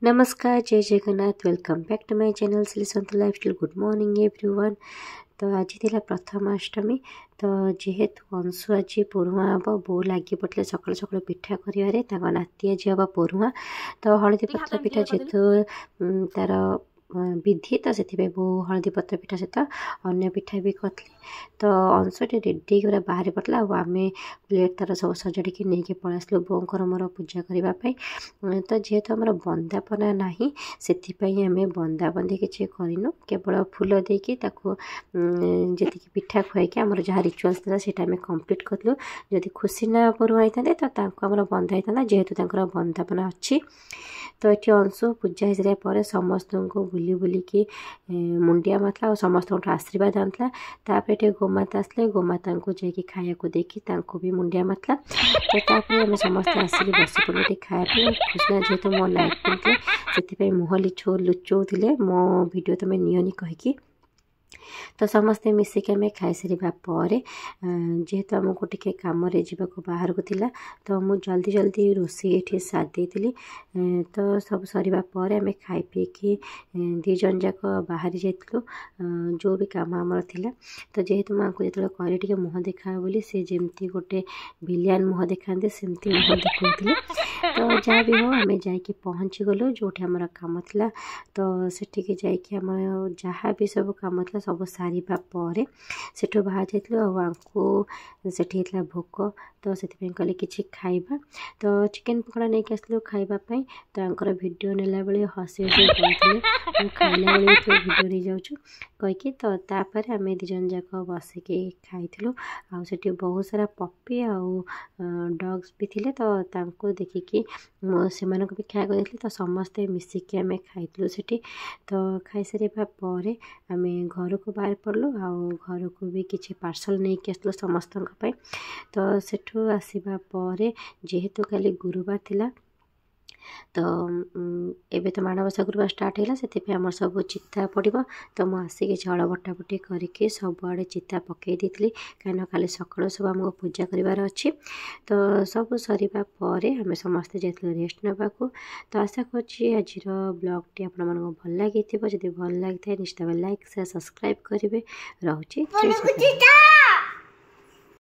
नमस्कार, जय Jagannath. Welcome back to my channel Shri Sant lifestyle. Good morning everyone. तो आज थी प्रथमाष्टमी। तो जेहेतु अंशु आज पुरुआ हम बो लगी पड़े सकाल सकाल पिठा कर नाती आज हम पुरुआ। तो हलदी पत्र पिठा जेहेतु तार विधि तो से बो हलदी पत्र पिठा सहित अन्य पिठा भी करी। तो अंशटे रेडी पूरा बाहर पड़ला आम प्लेट तार सब सजाड़ी नहीं पलैसलु बोर मोर पूजा करने। तो जेहेतु आम बंदापना ना से आम बंदाबंदी किसी करनु केवल फूल देकी जी पिठा खुआई आम जहाँ रिचुअल्स था से कम्प्लीट करूँ। जदि खुशी ना पुरुआ होता तो आम बंधा होता जेहेतु बंदापना अच्छी। तो ये अंशु पूजा हो सारा पर समस्त को बुली बुलिकी मुंडिया मारला और समस्त आशीर्वाद आनता। तापर ये गोमाता आसले गोमाता को जाकि खाया को देखी भी मुंडिया मारला। तो तापर आम समस्त आसिक बस पड़े खाया खुशना जेहेतु मो नाइट पिंधे से मुह लुचौले मो वीडियो तुम नियनि कहीकि। तो समस्ते मिसिक आम खाई सारा पर जेहेतु आमको टे कम बाहर को थिला तो मु जल्दी जल्दी रोसे ये सारी थी। तो सब सरिबा पर आम खाई पीकी दी जन जाक बाहरी जाइलु जो भी काम आमर थिला। तो जेहेतु माँ को जो कह मुह देखा बोली सी जमती गोटे विलियन मुह देखा सेमती मुह देखा। तो जहाँ भी हो आम जा पहुँची गलु जो आमर कम थिला। तो सेठिके जाइए आम जहाँ भी सब कम था सब सारिबा पर सेठु बाहर जाइलु सेठी भोक। तो से कहले कि खाइबा। तो चिकेन पकड़ा नहीं आसलु खाइबापी। तो आंकर वीडियो नेला बेले हसी हसी कहते खाइला बेले तो वीडियो नहीं जाऊँ कहीकि। तो तापर आम दिजन जाक बसिकी खाइलु आठी बहुत सारा पपी आउ डग्स भी थिले। तो तांको देखिकी से भी खाया देती। तो समस्ते मिसिकी आम खाइलु सेठी। तो खाई सारा पर आम घर को बाहर पड़लु घर को भी किसी पार्सल नहीं आसलु समस्त। तो सेठु आसवा पर जेहेतु काली गुरुवार थिला तो एबे तो माणबसा गुरुवार स्टार्ट है से आम सब चिता पड़ो। तो मुझे आसिक झड़ बटाबटी करके सबुआड़े चिता पकई दी कहीं खाली सकाल सब आमको पूजा करार अच्छी। तो सब सरिबा पर आम समस्ते जाइलु रेस्ट नाकू। तो आशा करुँची आज ब्लॉगटी आपण भल लगी जब भल लगी निश्चित लाइक शेयर सब्सक्राइब करेंगे। रोचे।